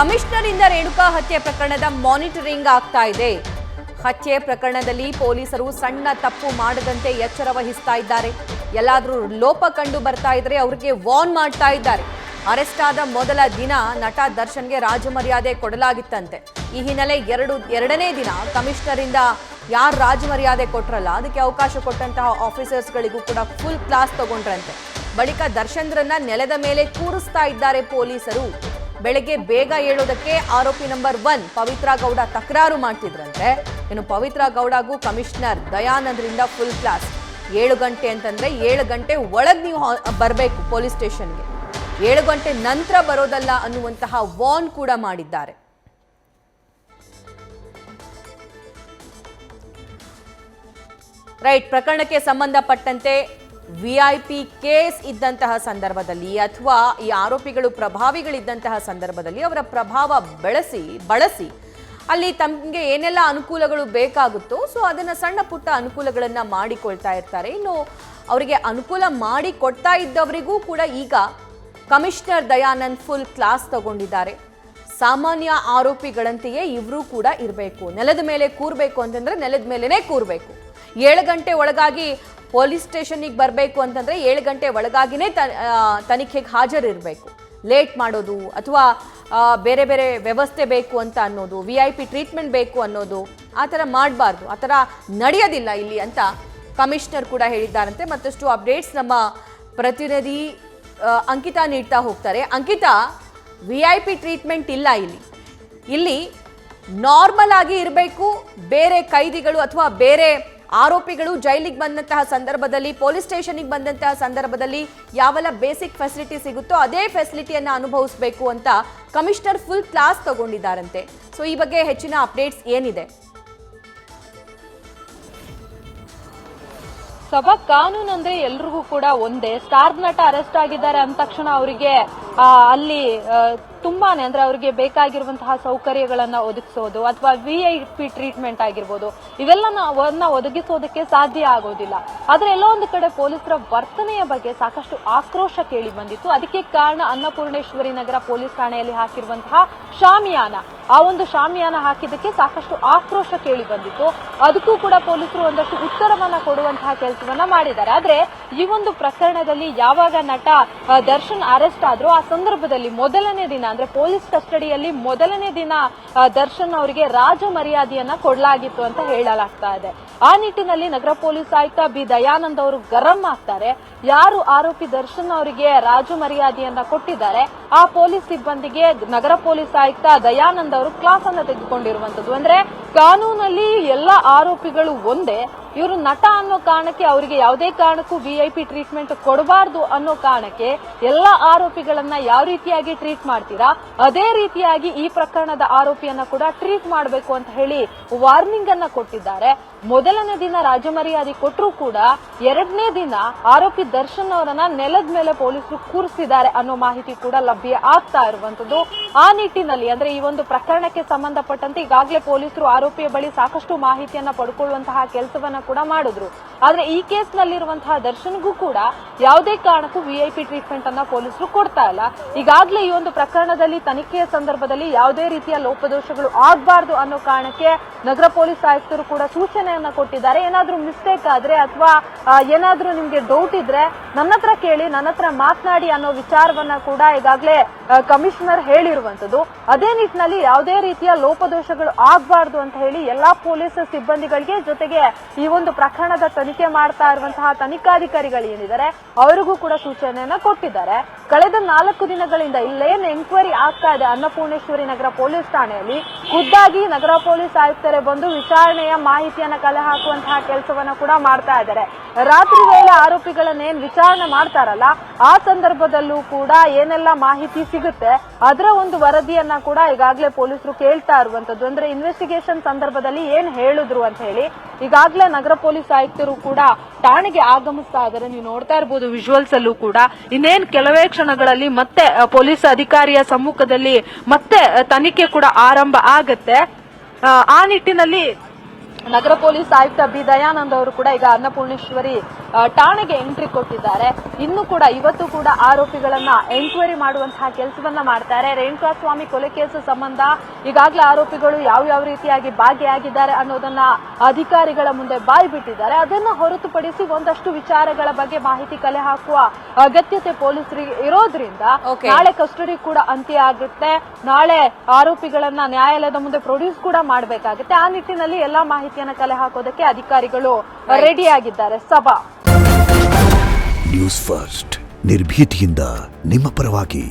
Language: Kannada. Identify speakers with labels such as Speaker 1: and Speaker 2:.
Speaker 1: ಕಮಿಷನರ್ ಇಂದ ರೇಣುಕಾ ಹತ್ಯೆ ಪ್ರಕರಣದ ಮಾನಿಟರಿಂಗ್ ಆಗ್ತಾ ಇದೆ. ಹತ್ಯೆ ಪ್ರಕರಣದಲ್ಲಿ ಪೊಲೀಸರು ಸಣ್ಣ ತಪ್ಪು ಮಾಡದಂತೆ ಎಚ್ಚರ ವಹಿಸ್ತಾ ಇದ್ದಾರೆ. ಎಲ್ಲಾದರೂ ಲೋಪ ಕಂಡು ಬರ್ತಾ ಇದ್ರೆ ಅವರಿಗೆ ವಾರ್ನ್ ಮಾಡ್ತಾ ಇದ್ದಾರೆ. ಅರೆಸ್ಟ್ ಆದ ಮೊದಲ ದಿನ ನಟ ದರ್ಶನ್ಗೆ ರಾಜಮರ್ಯಾದೆ ಕೊಡಲಾಗಿತ್ತಂತೆ. ಈ ಹಿನ್ನೆಲೆ ಎರಡನೇ ದಿನ ಕಮಿಷನರ್ ಇಂದ ಯಾರು ರಾಜಮರ್ಯಾದೆ ಕೊಟ್ರಲ್ಲ ಅದಕ್ಕೆ ಅವಕಾಶ ಕೊಟ್ಟಂತಹ ಆಫೀಸರ್ಸ್ಗಳಿಗೂ ಕೂಡ ಫುಲ್ ಕ್ಲಾಸ್ ತಗೊಂಡ್ರಂತೆ. ಬಳಿಕ ದರ್ಶನ್ರನ್ನ ನೆಲದ ಮೇಲೆ ಕೂರಿಸ್ತಾ ಇದ್ದಾರೆ ಪೊಲೀಸರು. ಬೆಳಗ್ಗೆ ಬೇಗ ಏಳೋದಕ್ಕೆ ಆರೋಪಿ ನಂಬರ್ 1 ಪವಿತ್ರ ಗೌಡ ತಕರಾರು ಮಾಡ್ತಿದ್ರಂತೆ. ಇನ್ನು ಪವಿತ್ರ ಗೌಡಗೂ ಕಮಿಷನರ್ ದಯಾನಂದ್ರಿಂದ ಫುಲ್ ಕ್ಲಾಸ್. 7 ಗಂಟೆ ಅಂತಂದ್ರೆ 7 ಗಂಟೆ ಒಳಗೆ ನೀವು ಬರಬೇಕು ಪೊಲೀಸ್ ಸ್ಟೇಷನ್ಗೆ, 7 ಗಂಟೆ ನಂತರ ಬರೋದಲ್ಲ ಅನ್ನುವಂತಹ ವಾರ್ನ್ ಕೂಡ ಮಾಡಿದ್ದಾರೆ. ರೈಟ್, ಪ್ರಕರಣಕ್ಕೆ ಸಂಬಂಧಪಟ್ಟಂತೆ ವಿಐಪಿ ಕೇಸ್ ಇದ್ದಂತಹ ಸಂದರ್ಭದಲ್ಲಿ ಅಥವಾ ಈ ಆರೋಪಿಗಳು ಪ್ರಭಾವಿಗಳಿದ್ದಂತಹ ಸಂದರ್ಭದಲ್ಲಿ ಅವರ ಪ್ರಭಾವ ಬಳಸಿ ಅಲ್ಲಿ ತಮಗೆ ಏನೆಲ್ಲ ಅನುಕೂಲಗಳು ಬೇಕಾಗುತ್ತೋ ಸೊ ಅದನ್ನ ಸಣ್ಣ ಪುಟ್ಟ ಅನುಕೂಲಗಳನ್ನ ಮಾಡಿಕೊಳ್ತಾ ಇರ್ತಾರೆ. ಇನ್ನು ಅವರಿಗೆ ಅನುಕೂಲ ಮಾಡಿ ಕೊಡ್ತಾ ಇದ್ದವರಿಗೂ ಕೂಡ ಈಗ ಕಮಿಷನರ್ ದಯಾನಂದ್ ಫುಲ್ ಕ್ಲಾಸ್ ತಗೊಂಡಿದ್ದಾರೆ. ಸಾಮಾನ್ಯ ಆರೋಪಿಗಳಂತೆಯೇ ಇವರು ಕೂಡ ಇರಬೇಕು. ನೆಲದ ಮೇಲೆ ಕೂರ್ಬೇಕು ಅಂತಂದ್ರೆ ನೆಲದ ಮೇಲೆನೇ ಕೂರ್ಬೇಕು. 7 ಗಂಟೆ ಒಳಗಾಗಿ ಪೊಲೀಸ್ ಸ್ಟೇಷನ್ಗೆ ಬರಬೇಕು ಅಂತಂದ್ರೆ 7 ಗಂಟೆ ಒಳಗಾಗಿನೇ ತನಿಖೆಗೆ ಹಾಜರಿರಬೇಕು. ಲೇಟ್ ಮಾಡೋದು ಅಥವಾ ಬೇರೆ ಬೇರೆ ವ್ಯವಸ್ಥೆ ಬೇಕು ಅಂತ ಅನ್ನೋದು, VIP ಟ್ರೀಟ್ಮೆಂಟ್ ಬೇಕು ಅನ್ನೋದು ಆ ಥರ ಮಾಡಬಾರ್ದು, ಆ ಥರ ನಡೆಯೋದಿಲ್ಲ ಇಲ್ಲಿ ಅಂತ ಕಮಿಷನರ್ ಕೂಡ ಹೇಳಿದ್ದಾರಂತೆ. ಮತ್ತಷ್ಟು ಅಪ್ಡೇಟ್ಸ್ ನಮ್ಮ ಪ್ರತಿನಿಧಿ ಅಂಕಿತಾ ನೀಡ್ತಾ ಹೋಗ್ತಾರೆ. ಅಂಕಿತಾ, VIP ಟ್ರೀಟ್ಮೆಂಟ್ ಇಲ್ಲ ಇಲ್ಲಿ ನಾರ್ಮಲ್ ಆಗಿ ಇರಬೇಕು. ಬೇರೆ ಕೈದಿಗಳು ಅಥವಾ ಬೇರೆ ಆರೋಪಿಗಳು ಜೈಲಿಗೆ ಬಂದಂತಹ ಸಂದರ್ಭದಲ್ಲಿ, ಪೊಲೀಸ್ ಸ್ಟೇಷನ್ಗೆ ಬಂದಂತಹ ಸಂದರ್ಭದಲ್ಲಿ ಯಾವೆಲ್ಲ ಬೇಸಿಕ್ ಫೆಸಿಲಿಟಿ ಸಿಗುತ್ತೋ ಅದೇ ಫೆಸಿಲಿಟಿಯನ್ನು ಅನುಭವಿಸಬೇಕು ಅಂತ ಕಮಿಷನರ್ ಫುಲ್ ಕ್ಲಾಸ್ ತಗೊಂಡಿದ್ದಾರಂತೆ. ಸೊ ಈ ಬಗ್ಗೆ ಹೆಚ್ಚಿನ ಅಪ್ಡೇಟ್ಸ್ ಏನಿದೆ?
Speaker 2: ಸಭಾ ಕಾನೂನು ಅಂದ್ರೆ ಎಲ್ರಿಗೂ ಕೂಡ ಒಂದೇ. ಸ್ಟಾರ್ ನಟ ಅರೆಸ್ಟ್ ಆಗಿದ್ದಾರೆ ಅಂದ ತಕ್ಷಣ ಅವರಿಗೆ ಅಲ್ಲಿ ತುಂಬಾನೇ ಅಂದ್ರೆ ಅವರಿಗೆ ಬೇಕಾಗಿರುವಂತಹ ಸೌಕರ್ಯಗಳನ್ನ ಒದಗಿಸೋದು ಅಥವಾ VIP ಟ್ರೀಟ್ಮೆಂಟ್ ಆಗಿರ್ಬೋದು ಇವೆಲ್ಲವನ್ನ ಒದಗಿಸೋದಕ್ಕೆ ಸಾಧ್ಯ ಆಗೋದಿಲ್ಲ. ಆದ್ರೆ ಎಲ್ಲೋ ಒಂದು ಕಡೆ ಪೊಲೀಸರ ವರ್ತನೆಯ ಬಗ್ಗೆ ಸಾಕಷ್ಟು ಆಕ್ರೋಶ ಕೇಳಿ ಬಂದಿತ್ತು. ಅದಕ್ಕೆ ಕಾರಣ ಅನ್ನಪೂರ್ಣೇಶ್ವರಿ ನಗರ ಪೊಲೀಸ್ ಠಾಣೆಯಲ್ಲಿ ಹಾಕಿರುವಂತಹ ಶಾಮಿಯಾನ. ಆ ಒಂದು ಶಾಮಿಯಾನ ಹಾಕಿದ್ದಕ್ಕೆ ಸಾಕಷ್ಟು ಆಕ್ರೋಶ ಕೇಳಿ ಬಂದಿತ್ತು. ಅದಕ್ಕೂ ಕೂಡ ಪೊಲೀಸರು ಒಂದಷ್ಟು ಉತ್ತರವನ್ನ ಕೊಡುವಂತಹ ಕೆಲಸವನ್ನ ಮಾಡಿದ್ದಾರೆ. ಆದ್ರೆ ಈ ಒಂದು ಪ್ರಕರಣದಲ್ಲಿ ಯಾವಾಗ ನಟ ದರ್ಶನ್ ಅರೆಸ್ಟ್ ಆದ್ರೂ ಆ ಸಂದರ್ಭದಲ್ಲಿ ಮೊದಲನೇ ದಿನ ಅಂದ್ರೆ ಪೊಲೀಸ್ ಕಸ್ಟಡಿಯಲ್ಲಿ ಮೊದಲನೇ ದಿನ ದರ್ಶನ್ ಅವರಿಗೆ ರಾಜ ಮರ್ಯಾದೆಯನ್ನ ಕೊಡಲಾಗಿತ್ತು ಅಂತ ಹೇಳಲಾಗ್ತಾ ಇದೆ. ಆ ನಿಟ್ಟಿನಲ್ಲಿ ನಗರ ಪೊಲೀಸ್ ಆಯುಕ್ತ ಬಿ ದಯಾನಂದ್ ಅವರು ಗರಂ ಆಗ್ತಾರೆ. ಯಾರು ಆರೋಪಿ ದರ್ಶನ್ ಅವರಿಗೆ ರಾಜ ಮರ್ಯಾದೆಯನ್ನ ಕೊಟ್ಟಿದ್ದಾರೆ ಆ ಪೊಲೀಸ್ ಸಿಬ್ಬಂದಿಗೆ ನಗರ ಪೊಲೀಸ್ ಆಯುಕ್ತ ದಯಾನಂದ್ ಅವರು ಕ್ಲಾಸ್ ಅನ್ನ ತೆಗೆದುಕೊಂಡಿರುವಂತದ್ದು. ಅಂದ್ರೆ ಕಾನೂನಲ್ಲಿ ಎಲ್ಲ ಆರೋಪಿಗಳು ಒಂದೇ. ಇವರು ನಟ ಅನ್ನೋ ಕಾರಣಕ್ಕೆ ಅವರಿಗೆ ಯಾವುದೇ ಕಾರಣಕ್ಕೂ VIP ಟ್ರೀಟ್ಮೆಂಟ್ ಕೊಡಬಾರ್ದು ಅನ್ನೋ ಕಾರಣಕ್ಕೆ ಎಲ್ಲಾ ಆರೋಪಿಗಳನ್ನ ಯಾವ ರೀತಿಯಾಗಿ ಟ್ರೀಟ್ ಮಾಡ್ತೀರಾ ಅದೇ ರೀತಿಯಾಗಿ ಈ ಪ್ರಕರಣದ ಆರೋಪಿಯನ್ನ ಕೂಡ ಟ್ರೀಟ್ ಮಾಡಬೇಕು ಅಂತ ಹೇಳಿ ವಾರ್ನಿಂಗ್ ಅನ್ನ ಕೊಟ್ಟಿದ್ದಾರೆ. ಮೊದಲನೇ ದಿನ ರಾಜಮರ್ಯಾದೆ ಕೊಟ್ಟರೂ ಕೂಡ ಎರಡನೇ ದಿನ ಆರೋಪಿ ದರ್ಶನ್ ಅವರನ್ನ ನೆಲದ ಮೇಲೆ ಪೊಲೀಸರು ಕೂರಿಸಿದ್ದಾರೆ ಅನ್ನೋ ಮಾಹಿತಿ ಕೂಡ ಲಭ್ಯ ಆಗ್ತಾ ಇರುವಂತದ್ದು. ಆ ನಿಟ್ಟಿನಲ್ಲಿ ಅಂದ್ರೆ ಈ ಒಂದು ಪ್ರಕರಣಕ್ಕೆ ಸಂಬಂಧಪಟ್ಟಂತೆ ಈಗಾಗಲೇ ಪೊಲೀಸರು ಆರೋಪಿಯ ಬಳಿ ಸಾಕಷ್ಟು ಮಾಹಿತಿಯನ್ನ ಪಡ್ಕೊಳ್ಳುವಂತಹ ಕೆಲಸವನ್ನ ಕೂಡ ಮಾಡಿದ್ರು. ಆದ್ರೆ ಈ ಕೇಸ್ ನಲ್ಲಿರುವಂತಹ ದರ್ಶನ್ಗೂ ಕೂಡ ಯಾವುದೇ ಕಾರಣಕ್ಕೂ VIP ಟ್ರೀಟ್ಮೆಂಟ್ ಅನ್ನ ಪೊಲೀಸರು ಕೊಡ್ತಾ ಇಲ್ಲ. ಈಗಾಗಲೇ ಈ ಒಂದು ಪ್ರಕರಣದಲ್ಲಿ ತನಿಖೆಯ ಸಂದರ್ಭದಲ್ಲಿ ಯಾವುದೇ ರೀತಿಯ ಲೋಪದೋಷಗಳು ಆಗಬಾರ್ದು ಅನ್ನೋ ಕಾರಣಕ್ಕೆ ನಗರ ಪೊಲೀಸ್ ಆಯುಕ್ತರು ಕೂಡ ಸೂಚನೆಯನ್ನ ಕೊಟ್ಟಿದ್ದಾರೆ. ಏನಾದ್ರೂ ಮಿಸ್ಟೇಕ್ ಆದ್ರೆ ಅಥವಾ ಏನಾದ್ರೂ ನಿಮ್ಗೆ ಡೌಟ್ ಇದ್ರೆ ನನ್ನ ಹತ್ರ ಕೇಳಿ, ನನ್ನ ಹತ್ರ ಮಾತನಾಡಿ ಅನ್ನೋ ವಿಚಾರವನ್ನ ಕೂಡ ಈಗಾಗಲೇ ಕಮಿಷನರ್ ಹೇಳಿರುವಂತದ್ದು. ಅದೇ ನಿಟ್ಟಿನಲ್ಲಿ ಯಾವುದೇ ರೀತಿಯ ಲೋಪದೋಷಗಳು ಆಗಬಾರ್ದು ಅಂತ ಹೇಳಿ ಎಲ್ಲಾ ಪೊಲೀಸ್ ಸಿಬ್ಬಂದಿಗಳಿಗೆ ಜೊತೆಗೆ ಈ ಒಂದು ಪ್ರಕರಣದ ತನಿಖೆ ಮಾಡ್ತಾ ಇರುವಂತಹ ತನಿಖಾಧಿಕಾರಿಗಳು ಏನಿದ್ದಾರೆ ಅವರಿಗೂ ಕೂಡ ಸೂಚನೆಯನ್ನ ಕೊಟ್ಟಿದ್ದಾರೆ. ಕಳೆದ 4 ದಿನಗಳಿಂದ ಇಲ್ಲೇನ್ ಎಂಕ್ವೈರಿ ಆಗ್ತಾ ಇದೆ ಅನ್ನಪೂರ್ಣೇಶ್ವರಿ ನಗರ ಪೊಲೀಸ್ ಠಾಣೆಯಲ್ಲಿ ಖುದ್ದಾಗಿ ನಗರ ಪೊಲೀಸ್ ಆಯುಕ್ತರೇ ಬಂದು ವಿಚಾರಣೆಯ ಮಾಹಿತಿಯನ್ನ ಕಲೆ ಹಾಕುವಂತಹ ಕೆಲಸವನ್ನ ಕೂಡ ಮಾಡ್ತಾ ಇದ್ದಾರೆ. ರಾತ್ರಿ ವೇಳೆ ಆರೋಪಿಗಳನ್ನೇನ್ ವಿಚಾರಣೆ ಮಾಡ್ತಾರಲ್ಲ ಆ ಸಂದರ್ಭದಲ್ಲೂ ಕೂಡ ಏನೆಲ್ಲ ಮಾಹಿತಿ ಸಿಗುತ್ತೆ ಅದರ ಒಂದು ವರದಿಯನ್ನ ಕೂಡ ಈಗಾಗಲೇ ಪೊಲೀಸರು ಕೇಳ್ತಾ ಇರುವಂತದ್ದು. ಅಂದ್ರೆ ಇನ್ವೆಸ್ಟಿಗೇಷನ್ ಸಂದರ್ಭದಲ್ಲಿ ಏನ್ ಹೇಳಿದ್ರು ಅಂತ ಹೇಳಿ ಈಗಾಗಲೇ ನಗರ ಪೊಲೀಸ್ ಆಯುಕ್ತರು ಕೂಡ ಠಾಣೆಗೆ ಆಗಮಿಸ್ತಾ ಇದ್ದಾರೆ. ನೀವು ನೋಡ್ತಾ ಇರಬಹುದು ವಿಜುವಲ್ಸ್ ಅಲ್ಲೂ ಕೂಡ. ಇನ್ನೇನ್ ಕೆಲವೇ ಕ್ಷಣಗಳಲ್ಲಿ ಮತ್ತೆ ಪೊಲೀಸ್ ಅಧಿಕಾರಿಯ ಸಮ್ಮುಖದಲ್ಲಿ ಮತ್ತೆ ತನಿಖೆ ಕೂಡ ಆರಂಭ ಆಗತ್ತೆ. ಆ ನಿಟ್ಟಿನಲ್ಲಿ ನಗರ ಪೊಲೀಸ್ ಆಯುಕ್ತ ಬಿ ದಯಾನಂದ್ ಅವರು ಕೂಡ ಈಗ ಅನ್ನಪೂರ್ಣೇಶ್ವರಿ ಠಾಣೆಗೆ ಎಂಟ್ರಿ ಕೊಟ್ಟಿದ್ದಾರೆ. ಇನ್ನು ಕೂಡ ಇವತ್ತು ಕೂಡ ಆರೋಪಿಗಳನ್ನ ಎಂಕ್ವೈರಿ ಮಾಡುವಂತಹ ಕೆಲಸವನ್ನ ಮಾಡ್ತಾರೆ. ರೇಣುಕಾಸ್ವಾಮಿ ಕೊಲೆ ಕೇಸು ಸಂಬಂಧ ಈಗಾಗಲೇ ಆರೋಪಿಗಳು ಯಾವ ರೀತಿಯಾಗಿ ಭಾಗಿಯಾಗಿದ್ದಾರೆ ಅನ್ನೋದನ್ನ ಅಧಿಕಾರಿಗಳ ಮುಂದೆ ಬಾಯಿ ಬಿಟ್ಟಿದ್ದಾರೆ. ಅದನ್ನ ಹೊರತುಪಡಿಸಿ ಒಂದಷ್ಟು ವಿಚಾರಗಳ ಬಗ್ಗೆ ಮಾಹಿತಿ ಕಲೆ ಹಾಕುವ ಅಗತ್ಯತೆ ಪೊಲೀಸರಿಗೆ ಇರೋದ್ರಿಂದ ನಾಳೆ ಕಸ್ಟಡಿ ಕೂಡ ಅಂತ್ಯ ಆಗುತ್ತೆ. ನಾಳೆ ಆರೋಪಿಗಳನ್ನ ನ್ಯಾಯಾಲಯದ ಮುಂದೆ ಪ್ರೊಡ್ಯೂಸ್ ಕೂಡ ಮಾಡಬೇಕಾಗುತ್ತೆ. ಆ ನಿಟ್ಟಿನಲ್ಲಿ ಎಲ್ಲಾ ಮಾಹಿತಿಯನ್ನ ಕಲೆ ಹಾಕೋದಕ್ಕೆ ಅಧಿಕಾರಿಗಳು ರೆಡಿಯಾಗಿದ್ದಾರೆ. ಸಭಾ
Speaker 3: ನ್ಯೂಸ್ ಫಸ್ಟ್ ನಿರ್ಭೀತಿಯಿಂದ ನಿಮ್ಮ ಪರವಾಗಿ.